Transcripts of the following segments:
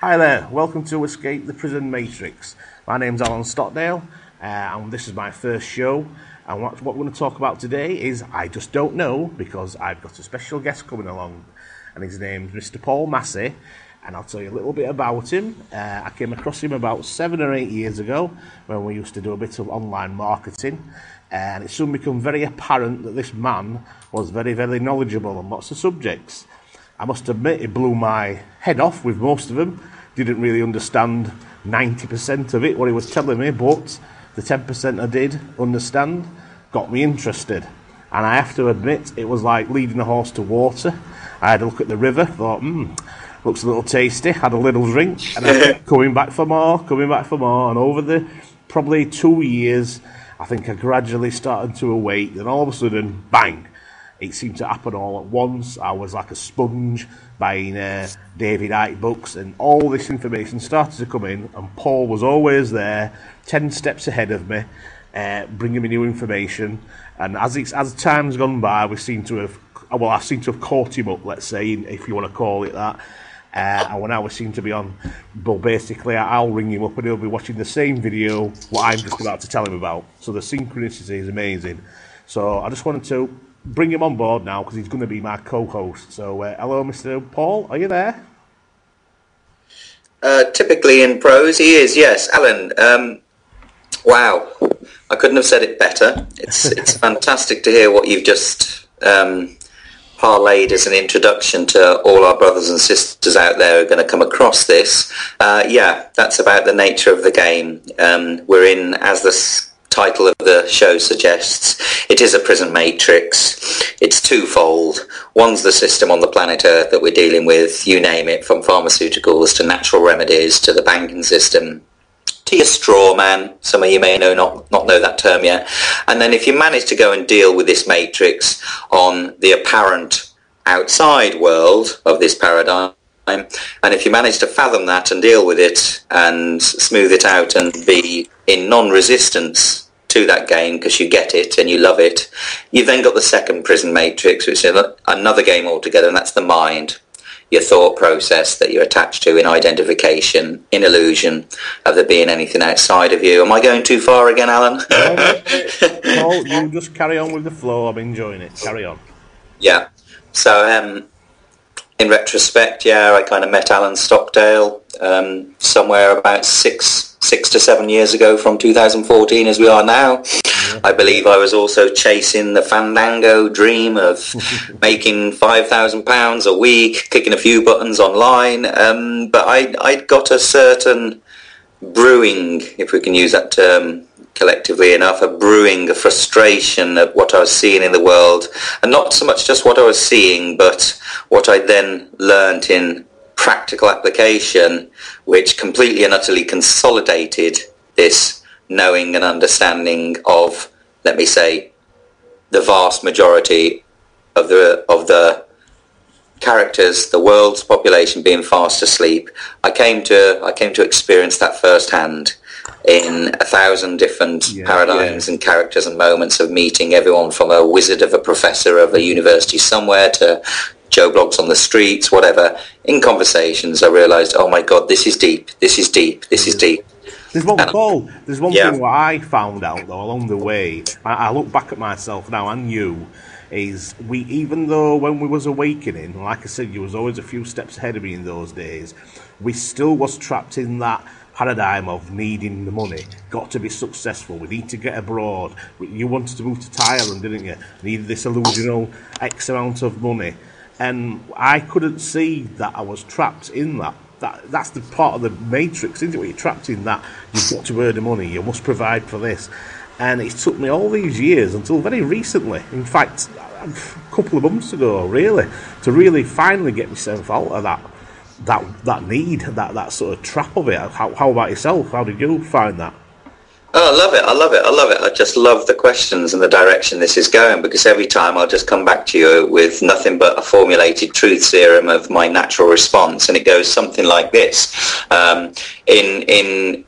Hi there, welcome to Escape the Prison Matrix. My name's Alan Stockdale, and this is my first show. And what we're going to talk about today is I just don't know, because I've got a special guest coming along, and his name's Mr. Paul Massey, and I'll tell you a little bit about him. I came across him about 7 or 8 years ago when we used to do a bit of online marketing, and it soon became very apparent that this man was very, very knowledgeable on lots of subjects. I must admit, it blew my head off with most of them. Didn't really understand 90% of it, what he was telling me, but the 10% I did understand got me interested. And I have to admit, it was like leading a horse to water. I had a look at the river, thought, looks a little tasty, had a little drink, and I kept coming back for more, and over the probably 2 years, I think I gradually started to awake, and all of a sudden, bang! It seemed to happen all at once. I was like a sponge buying David Icke books, and all this information started to come in, and Paul was always there, 10 steps ahead of me, bringing me new information. And as time's gone by, I seem to have caught him up, let's say, if you want to call it that. And when I seem to be on, well, basically, I'll ring him up and he'll be watching the same video, what I'm just about to tell him about. So the synchronicity is amazing. So I just wanted to bring him on board now because he's going to be my co-host. So hello, Mr. Paul, are you there? Typically in prose, he is, yes. Alan, wow, I couldn't have said it better. It's fantastic to hear what you've just parlayed as an introduction to all our brothers and sisters out there who are going to come across this. Yeah, that's about the nature of the game. We're in, as the title of the show suggests, it is a prison matrix. It's twofold. One's the system on the planet Earth that we're dealing with, you name it, from pharmaceuticals to natural remedies to the banking system to your straw man. Some of you may not know that term yet. And then if you manage to go and deal with this matrix on the apparent outside world of this paradigm, and if you manage to fathom that and deal with it and smooth it out and be in non-resistance to that game because you get it and you love it, you've then got the second prison matrix, which is another game altogether, and that's the mind, your thought process that you're attached to in identification, in illusion of there being anything outside of you. Am I going too far again, Alan? Paul, you just carry on with the flow. I'm enjoying it. Carry on. Yeah. So, in retrospect, yeah, I kind of met Alan Stockdale somewhere about six to 7 years ago from 2014 as we are now. Yeah. I believe I was also chasing the Fandango dream of making £5,000 a week, clicking a few buttons online, but I'd got a certain brewing, if we can use that term collectively enough, a frustration at what I was seeing in the world, and not so much just what I was seeing, but what I then learnt in practical application, which completely and utterly consolidated this knowing and understanding of, let me say, the vast majority of the characters, the world's population being fast asleep. I came to experience that firsthand in 1,000 different paradigms and characters and moments of meeting everyone from a wizard of a professor of a university somewhere to Joe Blogs on the streets, whatever. In conversations, I realised, oh my God, this is deep. There's one thing what I found out though along the way. I look back at myself now and you, is even though when we was awakening, like I said, you was always a few steps ahead of me in those days, we still was trapped in that paradigm of needing the money, got to be successful, we need to get abroad. You wanted to move to Thailand, didn't you? Needed this illusional X amount of money. And I couldn't see that I was trapped in that. That's the part of the matrix, isn't it? Where you're trapped in that. You've got to earn the money. You must provide for this. And it took me all these years until very recently. In fact, a couple of months ago, really, to really finally get myself out of that need, that sort of trap of it. How about yourself? How did you find that? Oh, I love it. I just love the questions and the direction this is going, because every time I'll just come back to you with nothing but a formulated truth serum of my natural response, and it goes something like this. In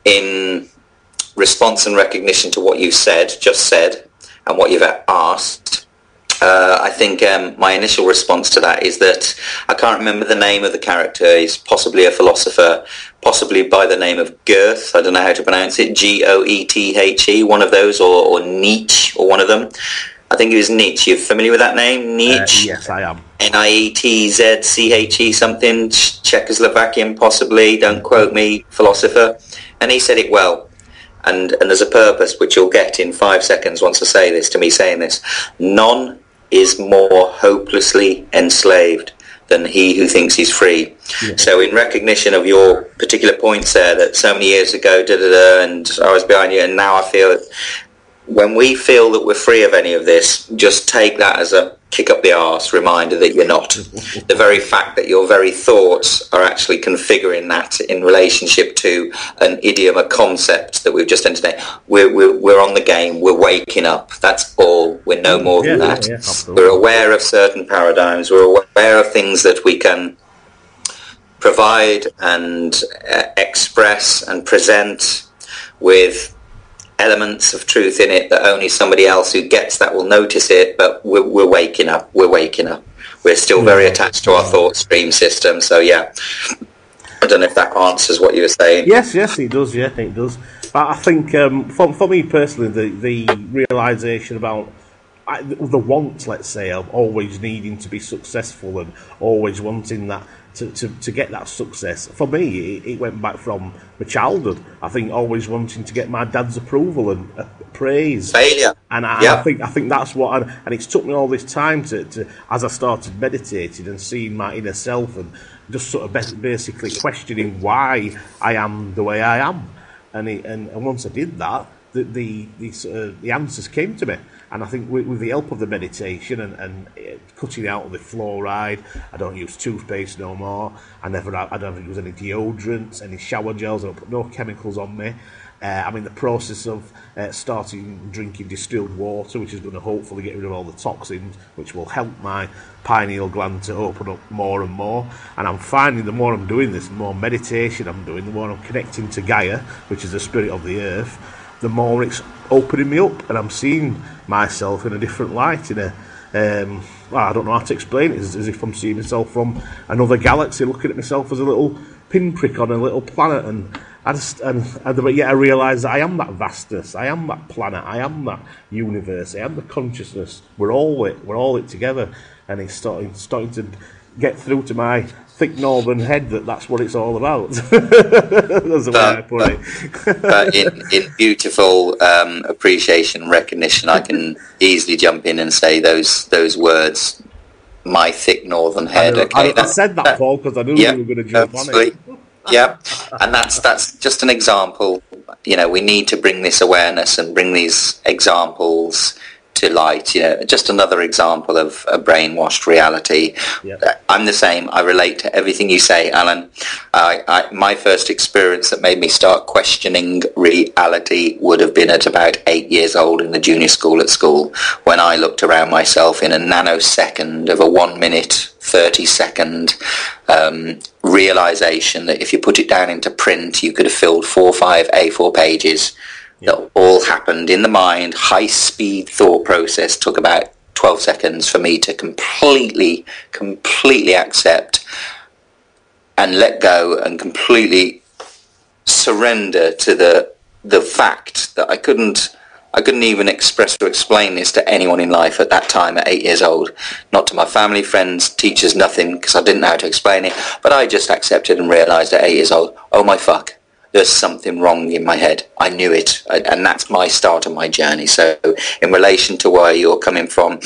response and recognition to what you've just said, and what you've asked, I think my initial response to that is that I can't remember the name of the character. He's possibly a philosopher, possibly by the name of Goethe. I don't know how to pronounce it. Goethe, one of those, or Nietzsche, or one of them. I think it was Nietzsche. You're familiar with that name? Nietzsche? Yes, I am. Nietzsche something, Czechoslovakian possibly, don't quote me, philosopher. And he said it well. And there's a purpose, which you'll get in 5 seconds once I say this, to me saying this. None is more hopelessly enslaved than he who thinks he's free. Yeah. So in recognition of your particular points there, that so many years ago, and I was behind you, and now I feel that when we feel that we're free of any of this, just take that as a kick up the arse reminder that you're not. The very fact that your very thoughts are actually configuring that in relationship to an idiom, a concept that we've just entertained. We're on the game. We're waking up. That's all. We're no more than that. We're aware of certain paradigms. We're aware of things that we can provide and express and present with elements of truth in it that only somebody else who gets that will notice it. But we're waking up. We're still very attached to our thought stream system. So yeah, I don't know if that answers what you were saying. Yes, it does. Yeah, it does. I think for me personally, the realization about the want, let's say, of always needing to be successful and always wanting that to get that success. For me, it went back from my childhood. I think always wanting to get my dad's approval and praise. Failure. And I think that's what. And it's took me all this time to as I started meditating and seeing my inner self and just sort of basically questioning why I am the way I am. And once I did that, the answers came to me. And I think with the help of the meditation and cutting out the fluoride, I don't use toothpaste no more. I don't use any deodorants, any shower gels. I don't put no chemicals on me. I'm in the process of starting drinking distilled water, which is going to hopefully get rid of all the toxins, which will help my pineal gland to open up more and more. And I'm finding the more I'm doing this, the more meditation I'm doing, the more I'm connecting to Gaia, which is the spirit of the earth, the more it's opening me up, and I'm seeing myself in a different light, in a I don't know how to explain it, as if I'm seeing myself from another galaxy, looking at myself as a little pinprick on a little planet, and I realise that I am that vastness, I am that planet, I am that universe, I am the consciousness. We're all it together, and it's starting to get through to my thick northern head that's what it's all about. That's the way I put it. in beautiful appreciation, recognition, I can easily jump in and say those words. My thick northern head. I said that, Paul, because I knew you were going to jump on it. Yeah, and that's just an example. You know, we need to bring this awareness and bring these examples to light. You know, just another example of a brainwashed reality. Yep. I'm the same. I relate to everything you say, Alan. My first experience that made me start questioning reality would have been at about 8 years old in the junior school at school, when I looked around myself in a nanosecond of a 1 minute 30-second realization that if you put it down into print, you could have filled 4 or 5 A4 pages. That all happened in the mind. High-speed thought process took about 12 seconds for me to completely accept and let go and completely surrender to the fact that I couldn't even express or explain this to anyone in life at that time at 8 years old. Not to my family, friends, teachers, nothing, because I didn't know how to explain it. But I just accepted and realised at 8 years old, oh my fuck, there's something wrong in my head. I knew it, and that's my start of my journey. So in relation to where you're coming from,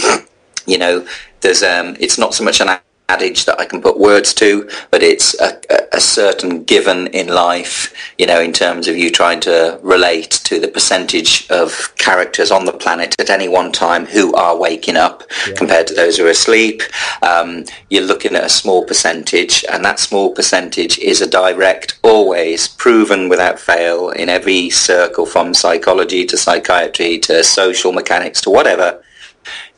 you know, there's it's not so much an adage that I can put words to, but it's a certain given in life, you know, in terms of you trying to relate to the percentage of characters on the planet at any one time who are waking up compared to those who are asleep. You're looking at a small percentage, and that small percentage is a direct, always proven without fail in every circle, from psychology to psychiatry to social mechanics to whatever.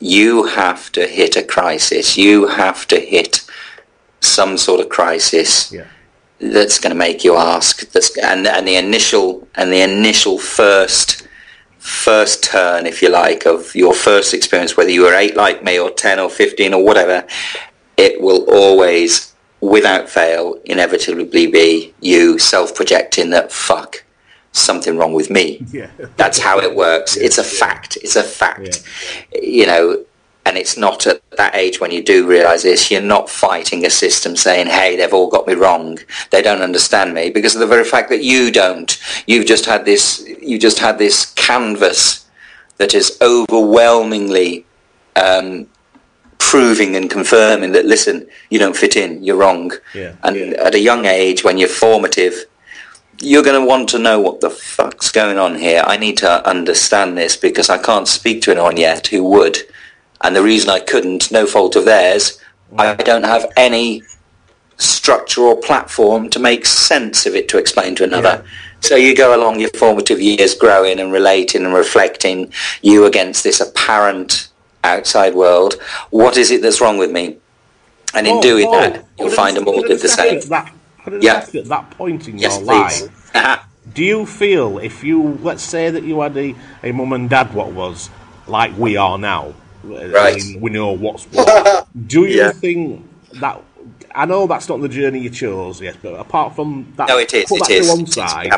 You have to hit a crisis. You have to hit some sort of crisis that's going to make you ask. And the initial first first turn, if you like, of your first experience, whether you were 8 like me or 10 or 15 or whatever, it will always, without fail, inevitably be you self-projecting that, fuck, something wrong with me. Yeah. That's how it works. It's a fact. It's a fact. You know, and it's not at that age when you do realise this, you're not fighting a system saying, hey, they've all got me wrong, they don't understand me, because of the very fact that you don't. You just had this canvas that is overwhelmingly proving and confirming that, listen, you don't fit in, you're wrong. And at a young age, when you're formative, you're going to want to know what the fuck's going on here. I need to understand this because I can't speak to anyone yet who would. And the reason I couldn't, no fault of theirs, I don't have any structure or platform to make sense of it to explain to another. So you go along your formative years growing and relating and reflecting, you against this apparent outside world. What is it that's wrong with me? And in doing that, you'll find them all did the same. At that point in your life, do you feel, if you, let's say that you had a mum and dad what was like we are now, right? We know what's what. Do you think that, I know that's not the journey you chose, yes, but apart from that, no, it is. Put that to one side,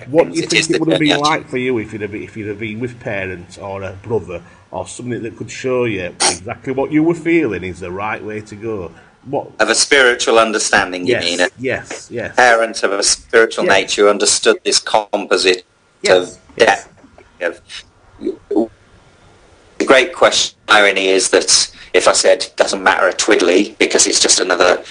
what do you think it would have been like for you if you'd have been with parents or a brother or something that could show you exactly what you were feeling is the right way to go? What? Of a spiritual understanding, you mean? Yes. Parents of a spiritual nature understood this composite of depth. The great question, irony is that if I said it doesn't matter a twiddly because it's just another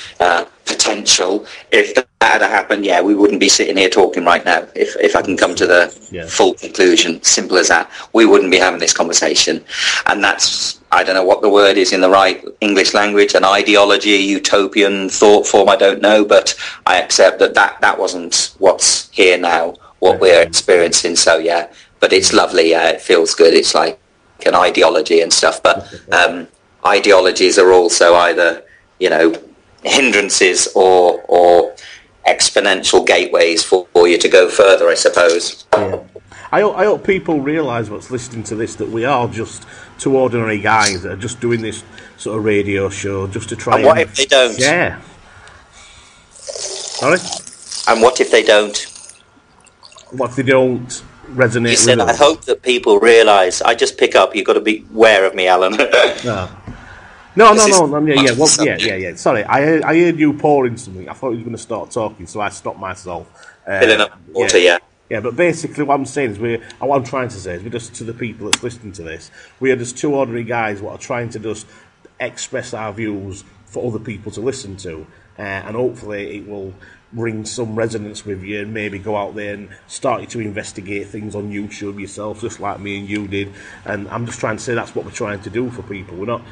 potential, if that had happened, we wouldn't be sitting here talking right now. If I can come to the full conclusion, simple as that, we wouldn't be having this conversation. And that's, I don't know what the word is in the right English language, an ideology, a utopian thought form, I don't know, but I accept that wasn't what's here now, what we're experiencing. So but it's lovely, it feels good. It's like an ideology and stuff, but ideologies are also either, hindrances or exponential gateways for you to go further, I suppose. I hope people realise, what's listening to this, that we are just two ordinary guys that are just doing this sort of radio show just to try. And what if they don't? Yeah. Sorry? And what if they don't? What if they don't resonate you said, with us? I hope that people realise. I just pick up. You've got to be aware of me, Alan. No. Yeah. Sorry, I heard you pouring something. I thought you were going to start talking, so I stopped myself. Filling up water, Yeah, but basically what I'm saying is what I'm trying to say is we're just, to the people that's listening to this, we are just two ordinary guys what are trying to just express our views for other people to listen to, and hopefully it will bring some resonance with you and maybe go out there and start you to investigate things on YouTube yourself, just like me and you did. And I'm just trying to say that's what we're trying to do for people. We're not.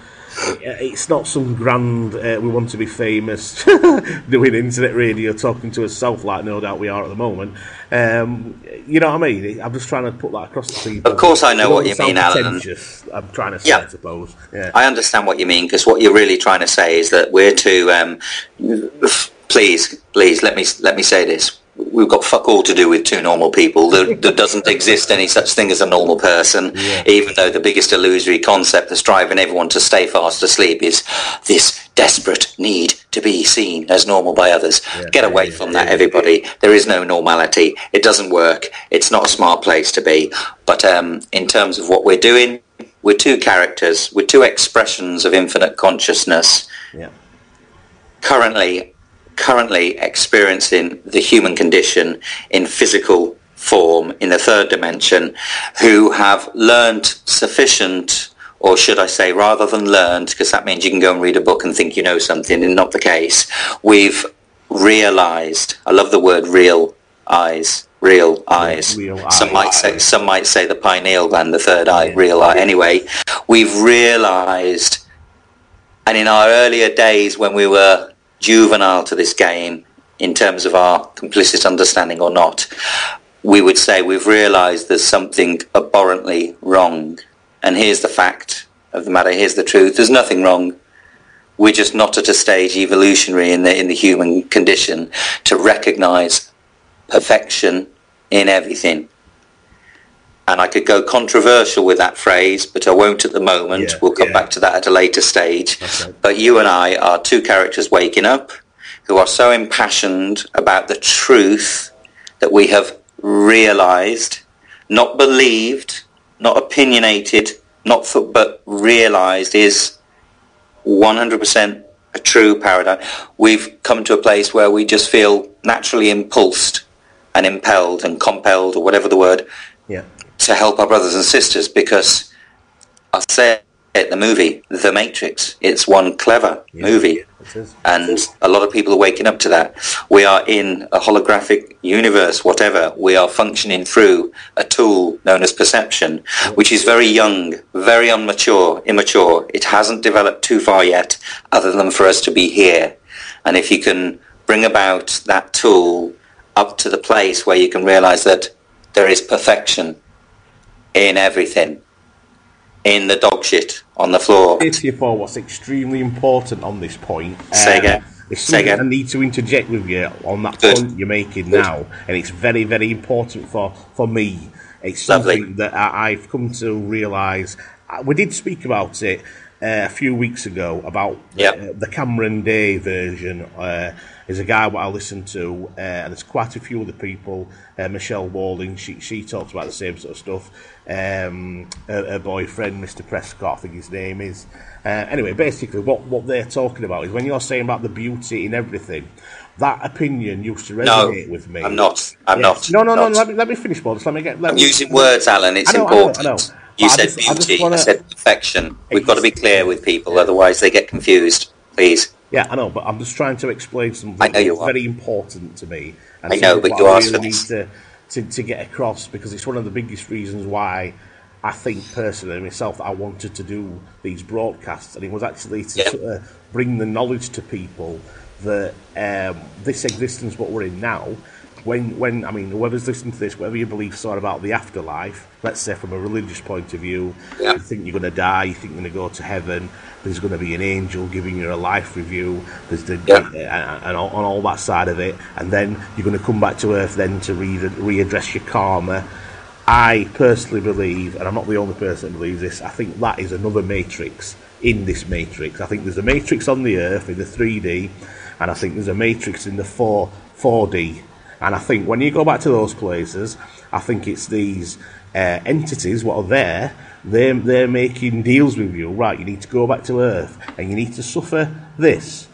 It's not some grand, we want to be famous, doing internet radio, talking to ourselves like no doubt we are at the moment. You know what I mean? I'm just trying to put that across to people. Of course I know what you mean, Alan. I'm trying to say, I suppose. Yeah. I understand what you mean, because what you're really trying to say is that we're too... Please, let me say this. We've got fuck all to do with two normal people. There doesn't exist any such thing as a normal person, even though the biggest illusory concept that's driving everyone to stay fast asleep is this desperate need to be seen as normal by others. Get away from that, everybody. There is no normality. It doesn't work. It's not a smart place to be. But in terms of what we're doing, we're two characters. We're two expressions of infinite consciousness. Currently experiencing the human condition in physical form in the third dimension, who have learned sufficient, or should I say rather than learned, because that means you can go and read a book and think you know something, and not the case. We've realised, I love the word real eyes. Some might say the pineal gland, the third eye, real eye. Anyway, we've realised, and in our earlier days when we were juvenile to this game, in terms of our complicit understanding or not, we would say we've realised there's something abhorrently wrong. And here's the fact of the matter, here's the truth, there's nothing wrong. We're just not at a stage evolutionary in the human condition to recognise perfection in everything. and I could go controversial with that phrase, but I won't at the moment. Yeah, we'll come back to that at a later stage. Okay. But you and I are two characters waking up who are so impassioned about the truth that we have realised, not believed, not opinionated, but realised is 100% a true paradigm. We've come to a place where we just feel naturally impulsed and impelled and compelled, or whatever the word, to help our brothers and sisters, because I'll say it, the movie, The Matrix, it's one clever movie, and a lot of people are waking up to that. We are in a holographic universe, whatever. We are functioning through a tool known as perception, which is very young, very immature. It hasn't developed too far yet, other than for us to be here. And if you can bring about that tool up to the place where you can realize that there is perfection in everything, in the dog shit on the floor. For what's extremely important on this point. Say again. I need to interject with you on that point you're making now, and it's very, very important for me. It's something that I've come to realise. We did speak about it a few weeks ago about the Cameron Day version. There's a guy what I listen to, and there's quite a few other people. Michelle Walding, she talks about the same sort of stuff. Her boyfriend, Mr. Prescott, I think his name is. Anyway, basically, what they're talking about is when you're saying about the beauty in everything, that opinion used to resonate with me. I'm not. No. Let me finish, Boris. I'm using words, Alan. It's important. I know. You said beauty. I said perfection. We've got to be clear with people, otherwise they get confused. Please. Yeah, I know, but I'm just trying to explain something that's very important to me. And I know, but you asked for this. To get across, because it's one of the biggest reasons why I think personally myself that I wanted to do these broadcasts, and it was actually to sort of bring the knowledge to people that this existence, what we're in now, when I mean, whoever's listening to this, whatever your beliefs are about the afterlife, let's say from a religious point of view, you think you're going to die, you think you're going to go to heaven, there's going to be an angel giving you a life review, there's and all that side of it, and then you're going to come back to earth then to readdress your karma. I personally believe, and I'm not the only person that believes this, I think that is another matrix in this matrix. I think there's a matrix on the earth in the 3D, and I think there's a matrix in the 4D. And I think when you go back to those places, I think it's these entities what are there, they're making deals with you. Right, you need to go back to Earth, and you need to suffer this.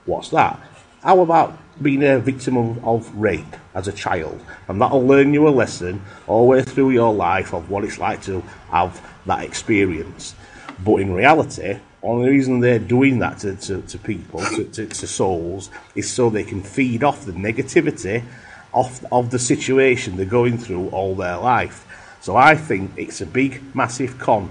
What's that? How about being a victim of rape as a child? And that'll learn you a lesson all the way through your life of what it's like to have that experience. But in reality, only reason they're doing that to people, to souls, is so they can feed off the negativity of the situation they're going through all their life. So I think it's a big, massive con.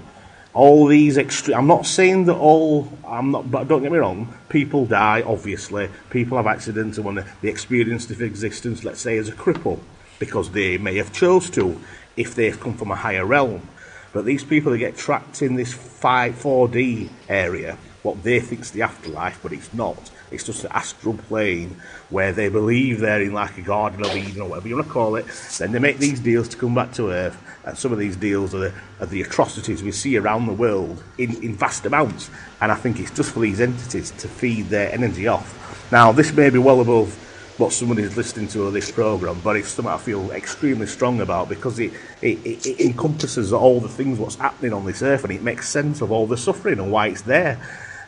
All these extreme. I'm not saying that but don't get me wrong. People die, obviously. People have accidents, and when they experience this existence, let's say as a cripple, because they may have chose to, if they've come from a higher realm. But these people that get trapped in this 4D area, what they think's the afterlife, but it's not. It's just an astral plane where they believe they're in like a Garden of Eden or whatever you want to call it. Then they make these deals to come back to Earth, and some of these deals are the atrocities we see around the world in vast amounts. And I think it's just for these entities to feed their energy off. Now, this may be well above what somebody's listening to this programme, but it's something I feel extremely strong about, because it encompasses all the things what's happening on this earth, and it makes sense of all the suffering and why it's there.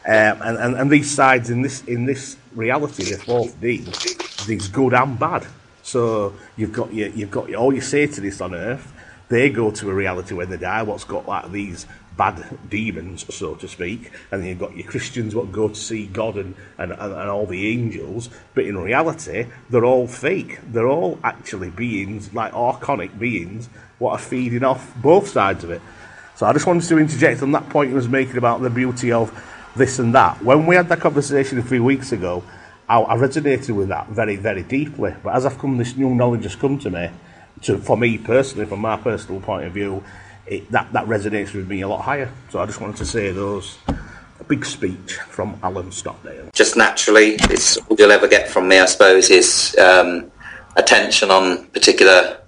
And these sides in this reality, the 4D, there's good and bad. So you've got all your Satanists on earth. They go to a reality when they die, what's got like these bad demons, so to speak, and then you've got your Christians what go to see God and all the angels, but in reality they're all fake. They're all actually beings, like archonic beings, what are feeding off both sides of it. So I just wanted to interject on that point you was making about the beauty of this and that. When we had that conversation a few weeks ago, I resonated with that very, very deeply, but as this new knowledge has come to me, for me personally, from my personal point of view, that resonates with me a lot higher. So I just wanted to say a big speech from Alan Stockdale. Just naturally, it's all you'll ever get from me, I suppose, is attention on particular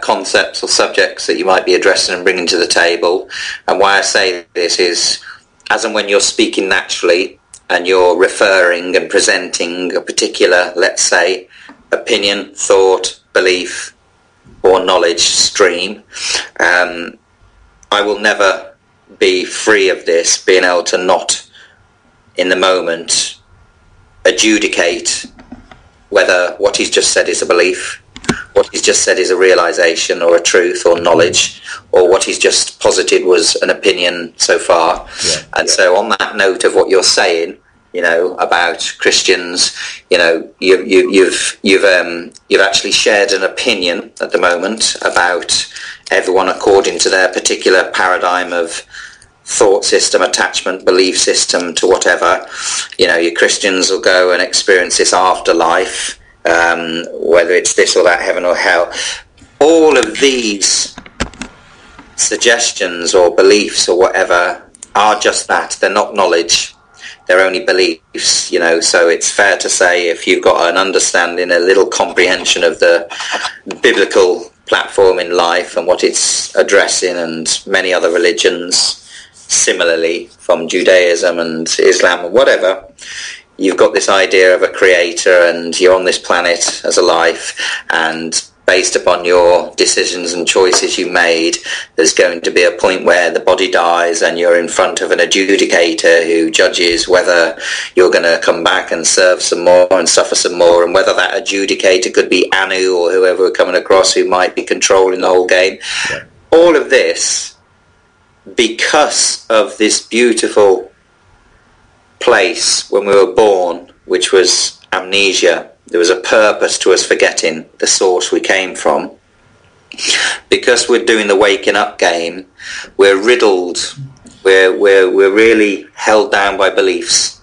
concepts or subjects that you might be addressing and bringing to the table. And why I say this is, as and when you're speaking naturally and you're referring and presenting a particular, let's say, opinion, thought, belief, or knowledge stream, I will never be free of this, being able to not, in the moment, adjudicate whether what he's just said is a belief, what he's just said is a realization or a truth or knowledge, or what he's just posited was an opinion so far. So on that note of what you're saying, you know, about Christians, you know, you've actually shared an opinion at the moment about everyone according to their particular paradigm of thought system, attachment, belief system to whatever. You know, your Christians will go and experience this afterlife, whether it's this or that, heaven or hell. All of these suggestions or beliefs or whatever are just that. They're not knowledge. They're only beliefs, you know. So it's fair to say, if you've got an understanding, a little comprehension of the biblical platform in life and what it's addressing, and many other religions similarly, from Judaism and Islam or whatever, you've got this idea of a creator and you're on this planet as a life, and based upon your decisions and choices you made, there's going to be a point where the body dies and you're in front of an adjudicator who judges whether you're going to come back and serve some more and suffer some more, and whether that adjudicator could be Anu or whoever we're coming across who might be controlling the whole game. Yeah. All of this, because of this beautiful place when we were born, which was amnesia. There was a purpose to us forgetting the source we came from. Because we're doing the waking up game, we're riddled, we're really held down by beliefs.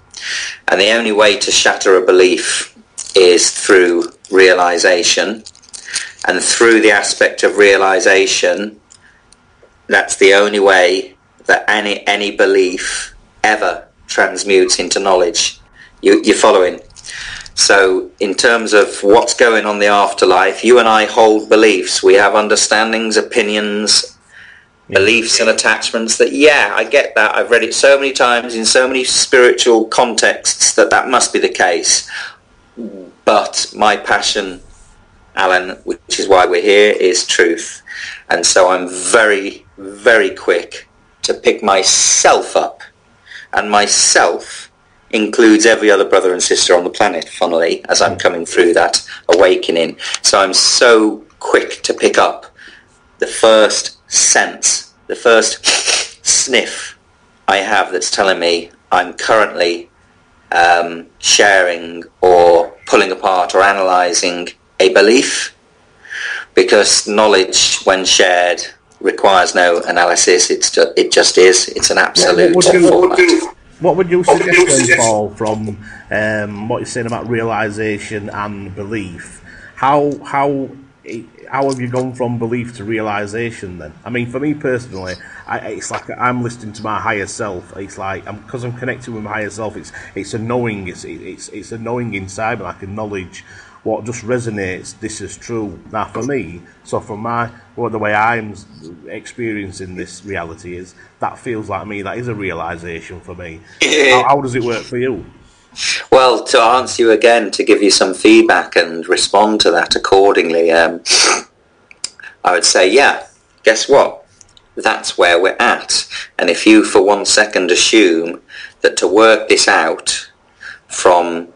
And the only way to shatter a belief is through realization. And through the aspect of realization, that's the only way that any belief ever transmutes into knowledge. You're following? So in terms of what's going on in the afterlife, you and I hold beliefs. We have understandings, opinions, beliefs and attachments that, yeah, I get that. I've read it so many times in so many spiritual contexts that must be the case. But my passion, Alan, which is why we're here, is truth. And so I'm very, very quick to pick myself up. And myself includes every other brother and sister on the planet, funnily, as I'm coming through that awakening. So I'm so quick to pick up the first sense, the first sniff I have that's telling me I'm currently sharing or pulling apart or analysing a belief, because knowledge, when shared, requires no analysis. It just is. It's an absolute format. What would you suggest then, Paul, from what you're saying about realisation and belief? How have you gone from belief to realisation then? I mean, for me personally, it's like I'm listening to my higher self. It's like, because I'm connected with my higher self, it's a knowing, it's a knowing inside me, like a knowledge, what just resonates, this is true. Now for me, so from the way I'm experiencing this reality is, that feels like me, that is a realisation for me. How does it work for you? Well, to answer you again, to give you some feedback and respond to that accordingly, I would say, yeah, guess what? That's where we're at. And if you for 1 second assume that to work this out from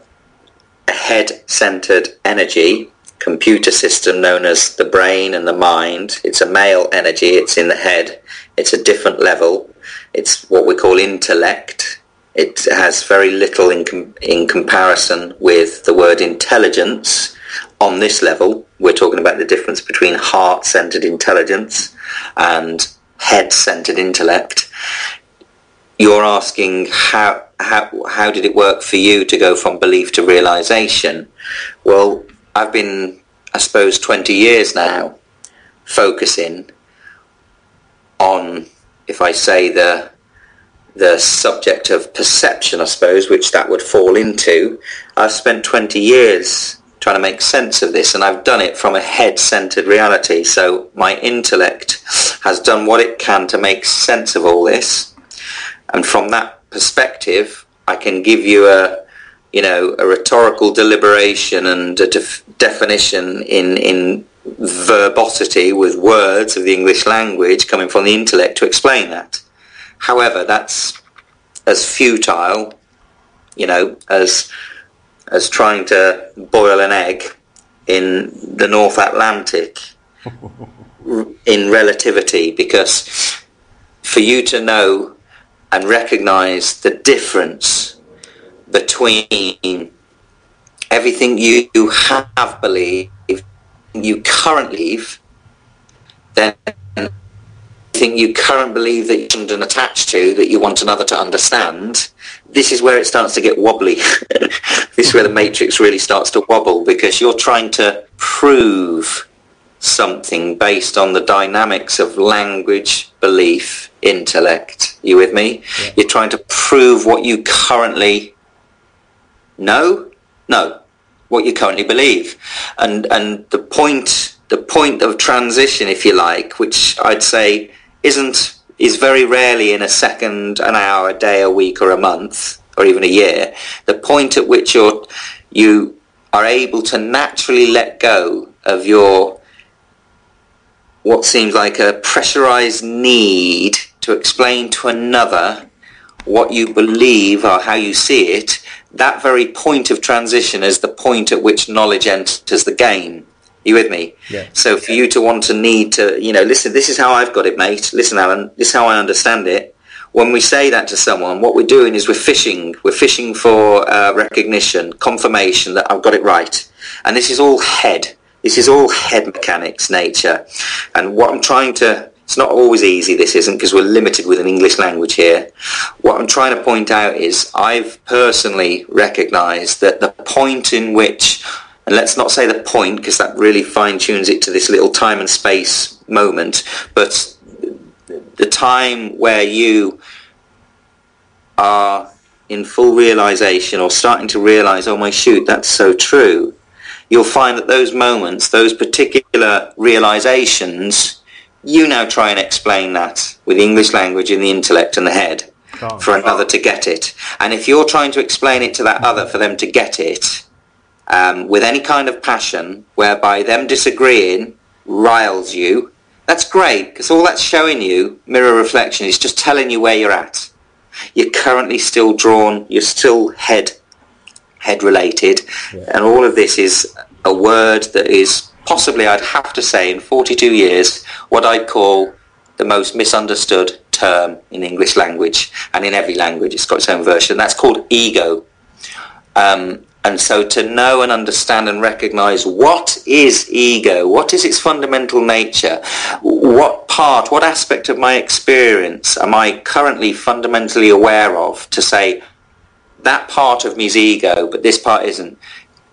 a head-centered energy computer system known as the brain and the mind, it's a male energy, it's in the head, it's a different level, it's what we call intellect. It has very little in comparison with the word intelligence. On this level, we're talking about the difference between heart-centered intelligence and head-centered intellect. You're asking how did it work for you to go from belief to realization? Well, I've been, I suppose, 20 years now focusing on, if I say the subject of perception, I suppose, which that would fall into. I've spent 20 years trying to make sense of this, and I've done it from a head-centered reality. So my intellect has done what it can to make sense of all this, and from that perspective, I can give you a rhetorical deliberation and a definition in verbosity with words of the English language coming from the intellect to explain that. However, that's as futile, as trying to boil an egg in the North Atlantic in relativity, because for you to know and recognize the difference between everything you have believed, you currently believe, then everything you currently believe that you shouldn't attach to, that you want another to understand, this is where it starts to get wobbly. This is where the matrix really starts to wobble, because you're trying to prove something based on the dynamics of language, belief, intellect. You with me? Yeah. You're trying to prove what you currently know? No. What you currently believe. And the point of transition, if you like, which I'd say is very rarely in a second, an hour, a day, a week, or a month, or even a year. The point at which you are able to naturally let go of your what seems like a pressurized need to explain to another what you believe or how you see it. That very point of transition is the point at which knowledge enters the game. You with me? Yeah. So for you to want to need to, listen, this is how I've got it, mate. Listen, Alan, this is how I understand it. When we say that to someone, what we're doing is we're fishing. We're fishing for recognition, confirmation that I've got it right. And this is all head. This is all head mechanics nature. And what I'm trying to, it's not always easy, this isn't, because we're limited with an English language here. What I'm trying to point out is I've personally recognised that the point in which, and let's not say the point, because that really fine-tunes it to this little time and space moment, but the time where you are in full realisation or starting to realise, oh my shoot, that's so true, you'll find that those moments, those particular realisations, you now try and explain that with the English language and the intellect and the head for another to get it. And if you're trying to explain it to that other for them to get it, with any kind of passion, whereby them disagreeing riles you, that's great, because all that's showing you, mirror reflection, is just telling you where you're at. You're currently still drawn, you're still head related, and all of this is a word that is possibly, I'd have to say, in 42 years, what I'd call the most misunderstood term in English language, and in every language it's got its own version. That's called ego. And so to know and understand and recognise what is ego, what is its fundamental nature, what aspect of my experience am I currently fundamentally aware of, to say that part of me is ego but this part isn't,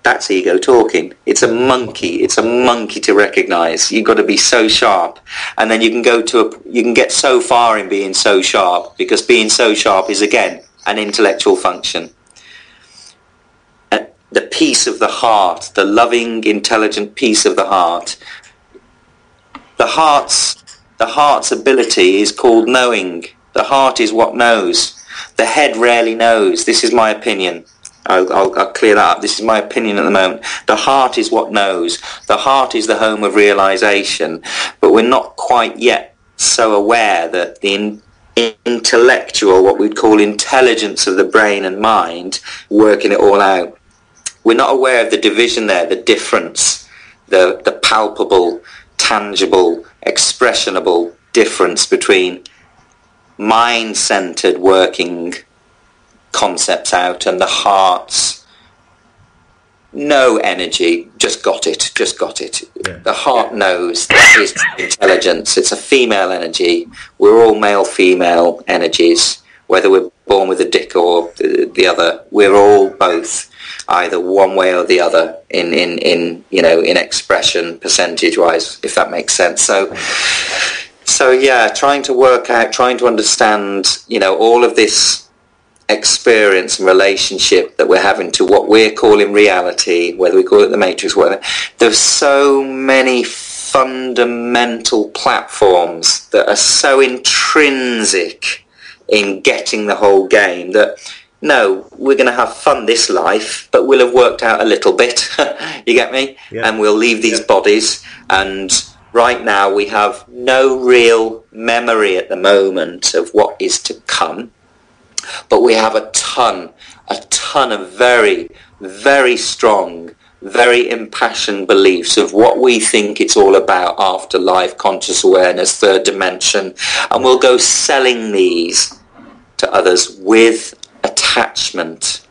that's ego talking. It's a monkey to recognise. You've got to be so sharp, and then you can get so far in being so sharp, because being so sharp is again an intellectual function. The peace of the heart, the loving, intelligent peace of the heart. The heart's ability is called knowing. The heart is what knows. The head rarely knows. This is my opinion. I'll clear that up. This is my opinion at the moment. The heart is what knows. The heart is the home of realization. But we're not quite yet so aware that the intellectual, what we'd call intelligence of the brain and mind, working it all out. We're not aware of the division there, the difference, the palpable, tangible, expressionable difference between mind-centered working concepts out and the heart's no energy, just got it. Yeah. The heart knows that is intelligence. It's a female energy. We're all male-female energies, whether we're born with a dick or the other. We're all both, either one way or the other in expression percentage-wise, if that makes sense. So yeah, trying to work out, trying to understand, all of this experience and relationship that we're having to what we're calling reality, whether we call it the Matrix, whatever, there's so many fundamental platforms that are so intrinsic in getting the whole game that, no, we're going to have fun this life, but we'll have worked out a little bit, you get me? Yeah. And we'll leave these bodies, and right now we have no real memory at the moment of what is to come. But we have a ton of very, very strong, very impassioned beliefs of what we think it's all about: afterlife, conscious awareness, third dimension. And we'll go selling these to others with attachment.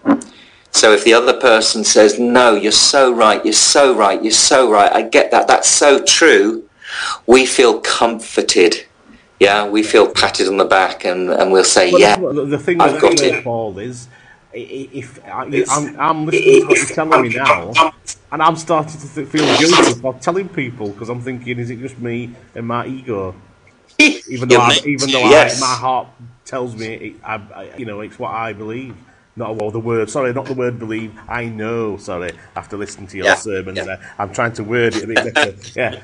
So if the other person says, no, you're so right, you're so right, you're so right, I get that, that's so true, we feel comforted. Yeah, we feel patted on the back, and we'll say, well, yeah, the thing I've got it. Paul, is if I'm listening to what you're telling me now, and I'm starting to feel guilty for telling people, because I'm thinking, is it just me and my ego? Even though yes. My heart tells me, it's what I believe. Not the word believe. I know. Sorry, after listening to your sermons, I'm trying to word it a bit better. Yeah,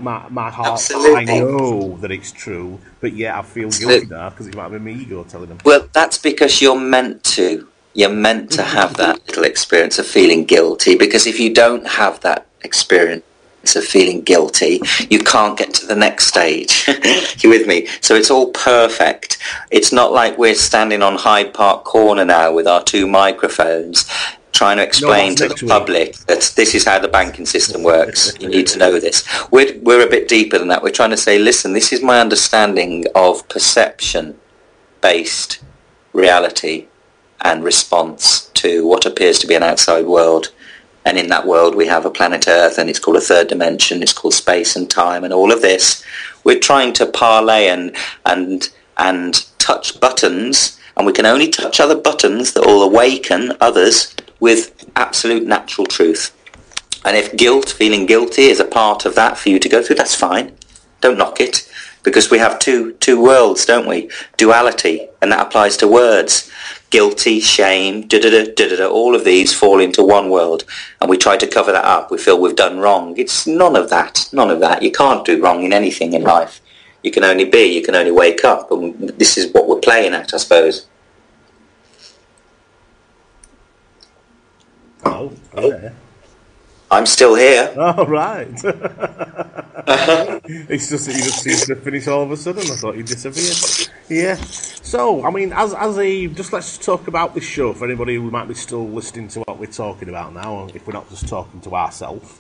my heart. Absolutely. I know that it's true, but I feel guilty now because it might be my ego telling them. Well, that's because you're meant to. You're meant to have that little experience of feeling guilty, because if you don't have that experience of feeling guilty, you can't get to the next stage. You with me? So it's all perfect. It's not like we're standing on Hyde Park Corner now with our 2 microphones trying to explain to the public that this is how the banking system works. You need to know this. We're a bit deeper than that. We're trying to say, listen, this is my understanding of perception-based reality and response to what appears to be an outside world. And in that world we have a planet Earth, and it's called a third dimension, it's called space and time, and all of this. We're trying to parlay and touch buttons, and we can only touch other buttons that will awaken others with absolute natural truth. And if feeling guilty is a part of that for you to go through, that's fine. Don't knock it, because we have two worlds, don't we? Duality, and that applies to words. Guilty, shame, all of these fall into one world, and we try to cover that up. We feel we've done wrong. It's none of that. You can't do wrong in anything in life. You can only wake up, and this is what we're playing at, I suppose. Oh, yeah. I'm still here. Oh, right. It's just that you just seemed to finish all of a sudden. I thought you disappeared. Yeah. So, I mean, let's talk about this show for anybody who might be still listening to what we're talking about now, if we're not just talking to ourselves.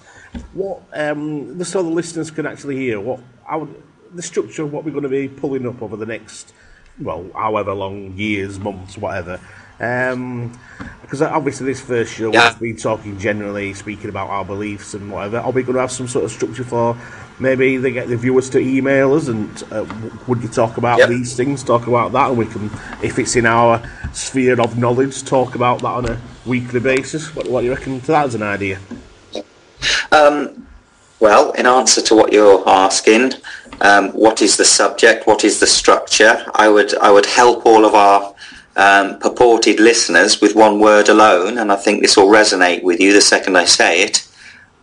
What, just so the listeners can actually hear the structure of what we're going to be pulling up over the next, however long, years, months, whatever. Because obviously this first show we've been talking generally, speaking about our beliefs and whatever. Are we going to have some sort of structure for maybe they get the viewers to email us, and would you talk about these things, talk about that, and we can, if it's in our sphere of knowledge, talk about that on a weekly basis? What do you reckon to that as an idea? Well, in answer to what you're asking, what is the subject, what is the structure, I would help all of our purported listeners with one word alone, and I think this will resonate with you the second I say it.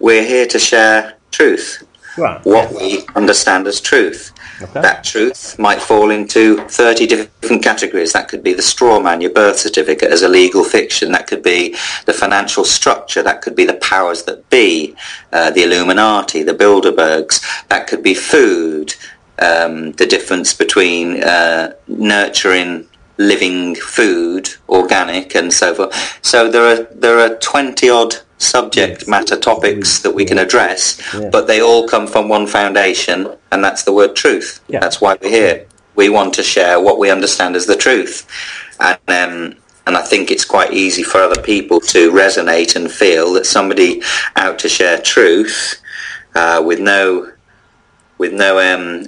We're here to share truth. Right. What we understand as truth. Okay. That truth might fall into 30 different categories. That could be the straw man, your birth certificate as a legal fiction. That could be the financial structure. That could be the powers that be, the Illuminati, the Bilderbergs. That could be food, the difference between nurturing living food, organic, and so forth. So there are 20 odd subject matter topics that we can address, but they all come from one foundation, and that's the word truth. Yeah. That's why we're here. We want to share what we understand as the truth, and I think it's quite easy for other people to resonate and feel that somebody out to share truth with no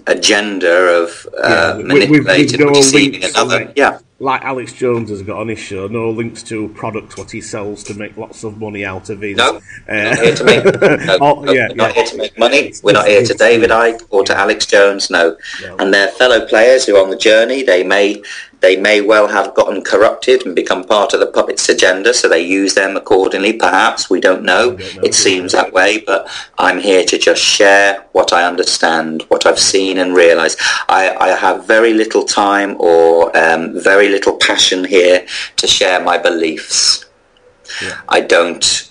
agenda of manipulating or deceiving another. Like Alex Jones has got on his show, no links to products what he sells to make lots of money out of his. No, not here to make. Not here to make money. We're not here to David Icke or to Alex Jones. No, and their fellow players who are on the journey, they may They may well have gotten corrupted and become part of the puppet's agenda, so they use them accordingly, perhaps. We don't know. It seems that way, but I'm here to just share what I understand, what I've seen and realised. I have very little time or very little passion here to share my beliefs. Yeah. I don't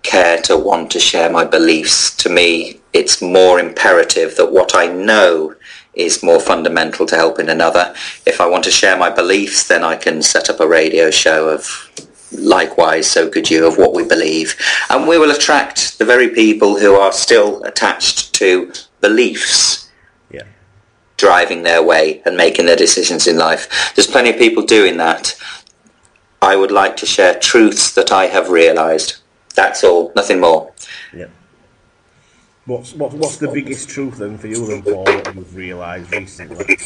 care to want to share my beliefs. To me, it's more imperative that what I know is more fundamental to helping another. If I want to share my beliefs, then I can set up a radio show of likewise, so could you, of what we believe. And we will attract the very people who are still attached to beliefs, driving their way and making their decisions in life. There's plenty of people doing that. I would like to share truths that I have realised. That's all, nothing more. Yeah. What's the biggest truth then for you then, Paul, that you've realised recently?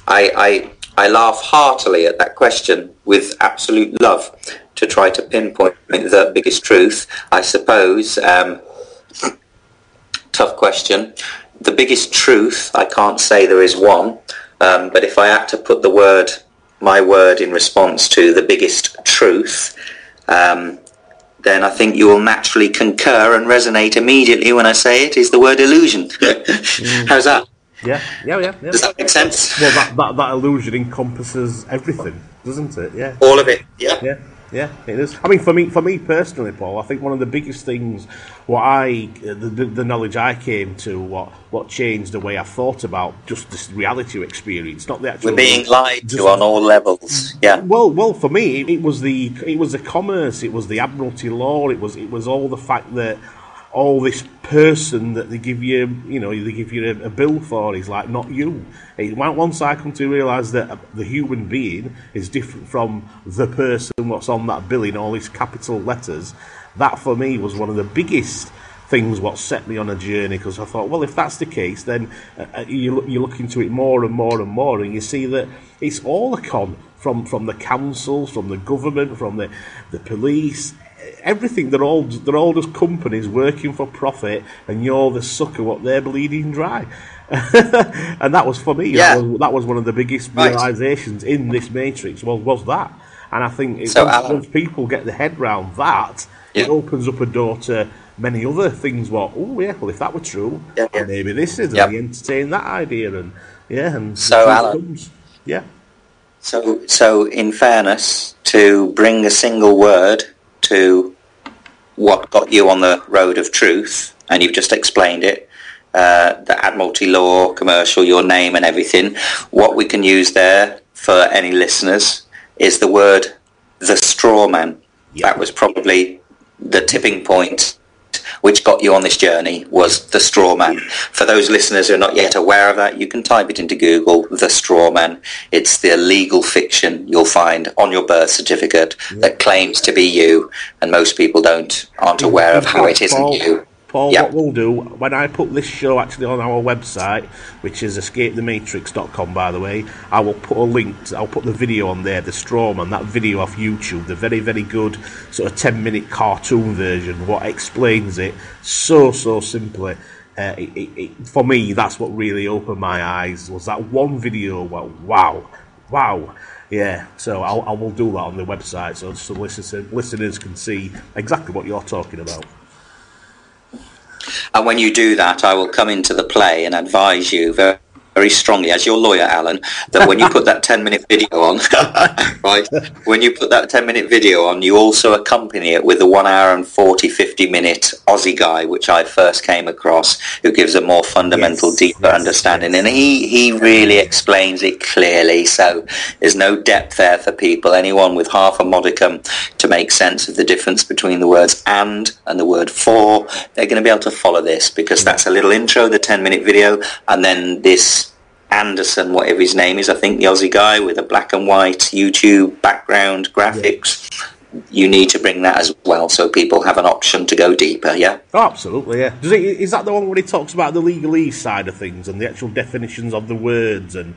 I laugh heartily at that question with absolute love to try to pinpoint the biggest truth. I suppose, tough question. The biggest truth, I can't say there is one, but if I had to put my word in response to the biggest truth, then I think you will naturally concur and resonate immediately when I say it, is the word illusion. How's that? Yeah. Does that make sense? Well, that illusion encompasses everything, doesn't it? Yeah. All of it, yeah. Yeah, it is. I mean, for me personally, Paul, I think one of the biggest things, the knowledge I came to, what changed the way I thought about just this reality experience, not the actual. We're being lied to on all levels. Yeah. Well, for me, it was the commerce, it was the Admiralty law, it was all the fact that all this person that they give you, they give you a bill for is like not you. Once I come to realise that the human being is different from the person what's on that bill in all these capital letters, that for me was one of the biggest things what set me on a journey, because I thought, well, if that's the case, then you look into it more and more and more, and you see that it's all a con from the councils, from the government, from the police. Everything, they're all just companies working for profit, and you're the sucker what they're bleeding dry. And that was for me. Yeah. That was one of the biggest realizations in this matrix. Was that, and I think once people get their head round that, it opens up a door to many other things. Well, if that were true, maybe this is, and they entertain that idea, and so Alan, So in fairness, to bring a single word to what got you on the road of truth, and you've just explained it, the Admiralty law, commercial, your name and everything, what we can use there for any listeners is the word the straw man. That was probably the tipping point which got you on this journey, was the straw man. For those listeners who are not yet aware of that, you can type it into Google, the straw man. It's the legal fiction you'll find on your birth certificate that claims to be you, and most people aren't aware of how it isn't you. Paul, what we'll do, when I put this show actually on our website, which is escapethematrix.com, by the way, I will put a link, I'll put the video on there, the Strawman, that video off YouTube, the very, very good sort of 10-minute cartoon version, what explains it so simply. For me, that's what really opened my eyes, was that one video. Wow. Yeah, so I will do that on the website, so listeners can see exactly what you're talking about. And when you do that, I will come into the play and advise you very, very strongly, as your lawyer, Alan, that when you put that 10-minute video on, right, when you put that 10-minute video on, you also accompany it with the 1 hour and 50-minute Aussie guy, which I first came across, who gives a more fundamental, deeper understanding. And he really explains it clearly, so there's no depth there for people. Anyone with half a modicum to make sense of the difference between the words and the word for, they're going to be able to follow this, because that's a little intro, the 10-minute video, and then this Anderson, whatever his name is, I think the Aussie guy with a black and white YouTube background graphics. You need to bring that as well, so people have an option to go deeper. Oh, absolutely, yeah. Is that the one where he talks about the legalese side of things and the actual definitions of the words, and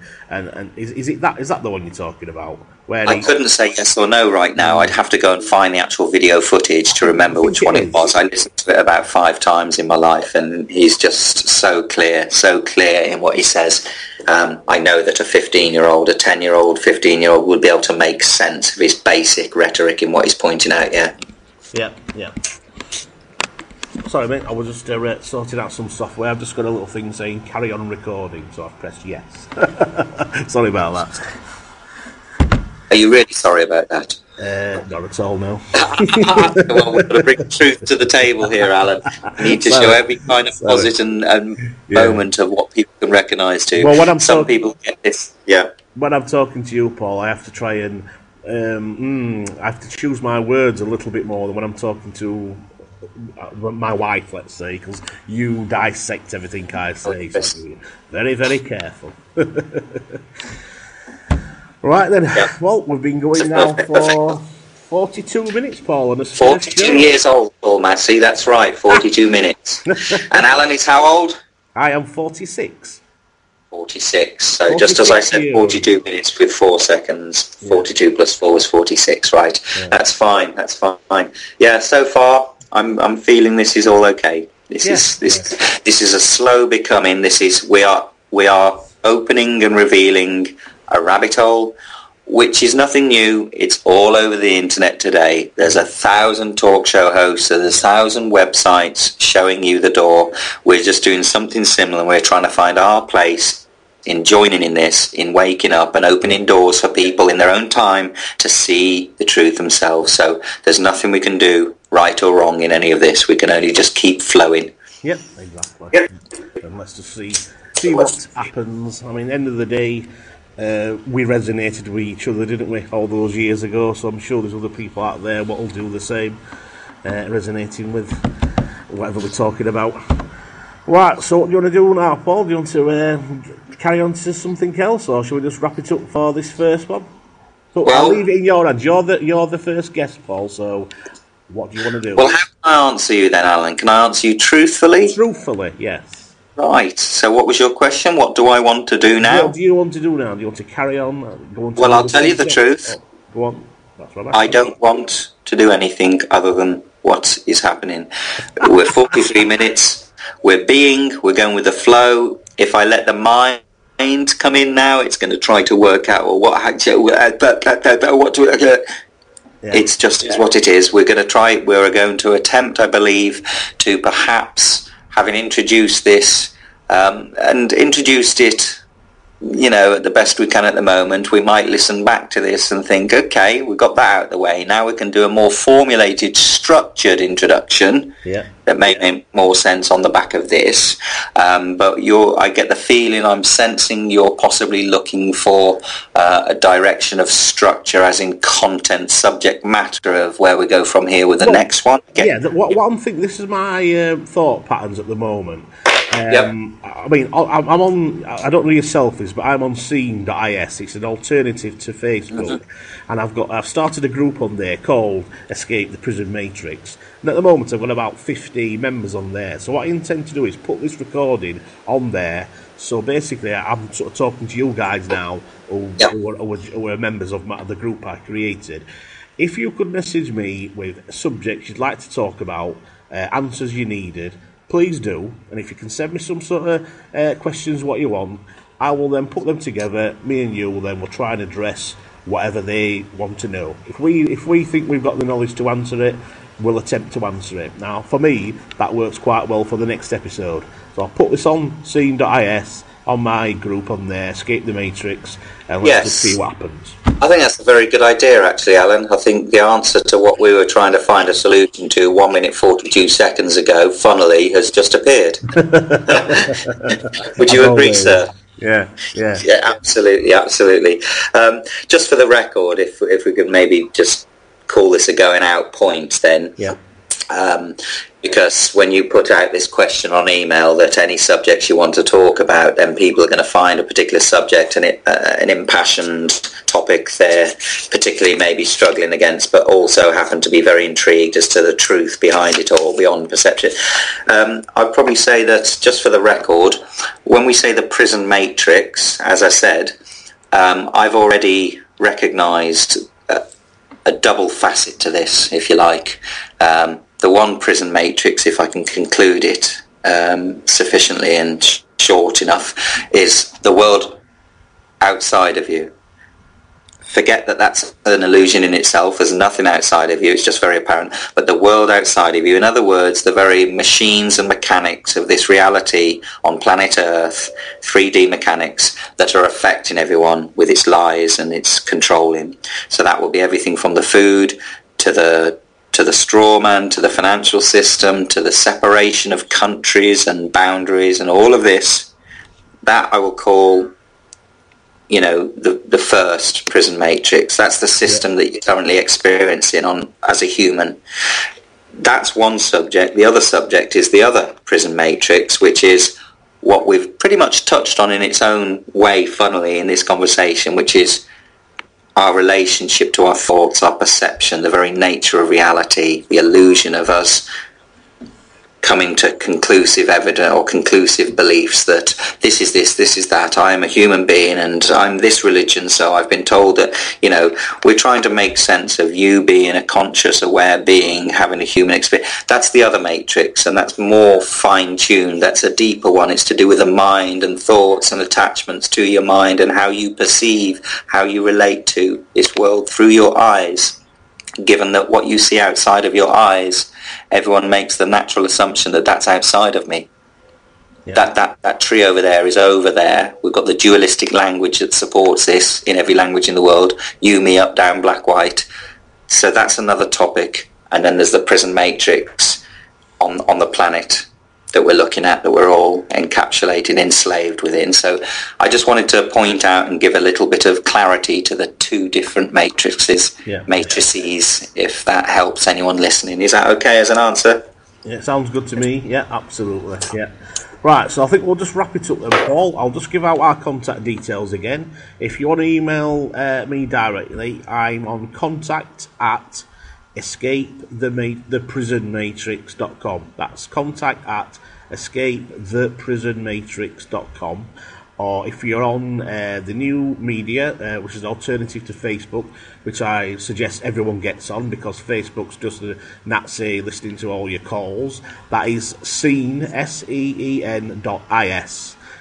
is that the one you're talking about? I couldn't say yes or no right now. I'd have to go and find the actual video footage to remember which one it was. I listened to it about 5 times in my life, and he's just so clear in what he says. I know that a 15-year-old, a 10-year-old, 15-year-old would be able to make sense of his basic rhetoric in what he's pointing out. Yeah. Yeah. Sorry, mate. I was just sorting out some software. I've just got a little thing saying "carry on recording," so I've pressed yes. Sorry about that. Are you really sorry about that? Not at all, no. Well, we've got to bring truth to the table here, Alan. We need to show every kind of posit and moment of what people can recognise to. Well, when some people get this. Yeah. When I'm talking to you, Paul, I have to try and I have to choose my words a little bit more than when I'm talking to my wife, let's say, because you dissect everything I say. So very, very careful. Right then, well, we've been going now for 42 minutes, Paul, on a 42 years old, Paul Massey, that's right, 42 minutes. And Alan is how old? I am 46. 46, so 46 just as I said, 42 minutes with 4 seconds, 42 plus 4 was 46, right. Yeah. That's fine. Yeah, so far, I'm feeling this is all okay. This is a slow becoming, we are opening and revealing a rabbit hole, which is nothing new. It's all over the internet today. There's 1,000 talk show hosts, there's 1,000 websites showing you the door. We're just doing something similar. We're trying to find our place in joining in this, in waking up and opening doors for people in their own time to see the truth themselves. So there's nothing we can do right or wrong in any of this. We can only just keep flowing. Yep, exactly. Yep. And let's just see what happens. I mean, at the end of the day, we resonated with each other, didn't we, all those years ago, so I'm sure there's other people out there what will do the same, resonating with whatever we're talking about. Right, so what do you want to do now, Paul? Do you want to carry on to something else, or shall we just wrap it up for this first one? So I'll leave it in your hands. You're the first guest, Paul, so what do you want to do? Well, how can I answer you then, Alan? Can I answer you truthfully? Truthfully, yes. Right, so what was your question? What do I want to do now? What do you want to do now? Do you want to carry on? Well, I'll tell you the truth. Go on. That's what I don't want to do anything other than what is happening. We're 43 minutes. We're going with the flow. If I let the mind come in now, it's going to try to work out it's just is what it is. We're going to attempt, I believe, to perhaps, having introduced this and introduced it, the best we can at the moment, we might listen back to this and think, okay, we got that out of the way. Now we can do a more formulated, structured introduction that may make more sense on the back of this. But I get the feeling, I'm sensing you're possibly looking for a direction of structure, as in content, subject matter of where we go from here with the next one. What I'm thinking, this is my thought patterns at the moment. I mean, I'm on, I don't know yourself is, but I'm on Scene.is. It's an alternative to Facebook, and I've started a group on there called Escape the Prison Matrix. And at the moment, I've got about 50 members on there. So what I intend to do is put this recording on there. So basically, I'm sort of talking to you guys now, who are members of the group I created. If you could message me with subjects you'd like to talk about, answers you needed, please do, and if you can send me some sort of questions what you want, I will then put them together. Me and you will try and address whatever they want to know. If we think we've got the knowledge to answer it, we'll attempt to answer it. Now, for me, that works quite well for the next episode. So I'll put this on Scene.is, on my group on there, Escape the Matrix, and let's just see what happens. I think that's a very good idea, actually, Alan. I think the answer to what we were trying to find a solution to 1 minute 42 seconds ago, funnily, has just appeared. Would you agree, sir? Yeah, absolutely. Just for the record, if we could maybe just call this a going out point, then. Yeah. Because when you put out this question on email that any subjects you want to talk about, then people are going to find a particular subject and an impassioned topic they're particularly maybe struggling against, but also happen to be very intrigued as to the truth behind it all, beyond perception. I'd probably say that, just for the record, when we say the prison matrix, as I said, I've already recognised a double facet to this, if you like. The one prison matrix, if I can conclude it sufficiently and short enough, is the world outside of you. Forget that that's an illusion in itself. There's nothing outside of you. It's just very apparent. But the world outside of you, in other words, the very machines and mechanics of this reality on planet Earth, 3D mechanics that are affecting everyone with its lies and its controlling. So that will be everything from the food to the straw man, to the financial system, to the separation of countries and boundaries and all of this. That I will call, you know, the first prison matrix. That's the system that you're currently experiencing as a human. That's one subject. The other subject is the other prison matrix, which is what we've pretty much touched on in its own way, funnily, in this conversation, which is our relationship to our thoughts, our perception, the very nature of reality, the illusion of us coming to conclusive evidence or conclusive beliefs that this is this, this is that, I am a human being and I'm this religion, so I've been told that, you know, we're trying to make sense of you being a conscious, aware being, having a human experience. That's the other matrix, and that's more fine-tuned. That's a deeper one. It's to do with the mind and thoughts and attachments to your mind and how you perceive, how you relate to this world through your eyes. Given that what you see outside of your eyes, everyone makes the natural assumption that that's outside of me. Yeah. That tree over there is over there. We've got the dualistic language that supports this in every language in the world. You, me, up, down, black, white. So that's another topic. And then there's the prison matrix on the planet that we're looking at, that we're all encapsulated, enslaved within. So I just wanted to point out and give a little bit of clarity to the two different matrices, matrices, if that helps anyone listening. Is that okay as an answer? Yeah, it sounds good to me. Yeah, absolutely. Yeah. Right, so I think we'll just wrap it up then, Paul. I'll just give out our contact details again. If you want to email me directly, I'm on contact at escapetheprisonmatrix.com. That's contact at escapetheprisonmatrix.com. Or if you're on the new media, which is an alternative to Facebook, which I suggest everyone gets on because Facebook's just a Nazi listening to all your calls, that is seen, SEEN.is.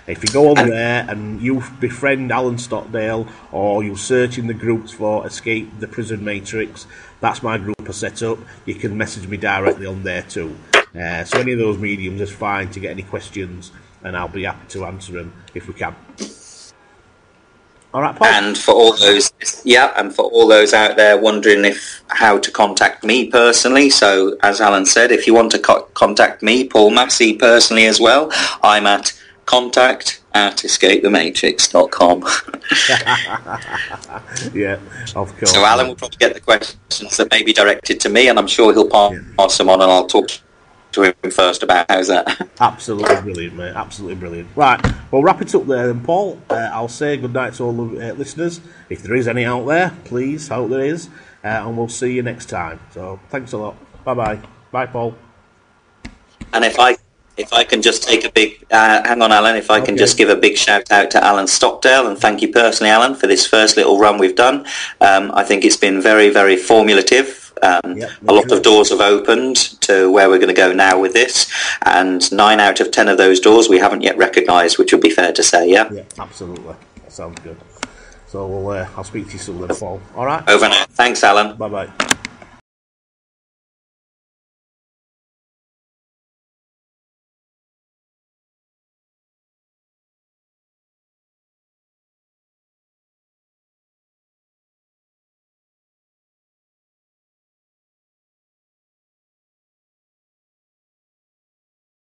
If you go on there and you befriend Alan Stockdale, or you search in the groups for Escape the Prison Matrix, that's my group I set up. You can message me directly on there too. So any of those mediums is fine to get any questions, and I'll be happy to answer them if we can. All right, Paul. And for all those, and for all those out there wondering how to contact me personally, so as Alan said, if you want to contact me, Paul Massey, personally as well, I'm at contact@escapethematrix.com. Yeah, of course. So Alan will probably get the questions that may be directed to me, and I'm sure he'll pass them on, and I'll talk to him first about how's that. Absolutely brilliant, mate. Absolutely brilliant. Right, we'll wrap it up there then, Paul. I'll say good night to all the listeners. If there is any out there, please, hope there is, and we'll see you next time. So thanks a lot. Bye-bye. Bye, Paul. And if I can just take a big, hang on, Alan, if I can just give a big shout out to Alan Stockdale, and thank you personally, Alan, for this first little run we've done. I think it's been very, very formulative. A lot of doors have opened to where we're going to go now with this, and 9 out of 10 of those doors we haven't yet recognised, which would be fair to say, yeah? Yeah, absolutely. That sounds good. So I'll speak to you soon then, Paul. All right? Over now. Thanks, Alan. Bye-bye.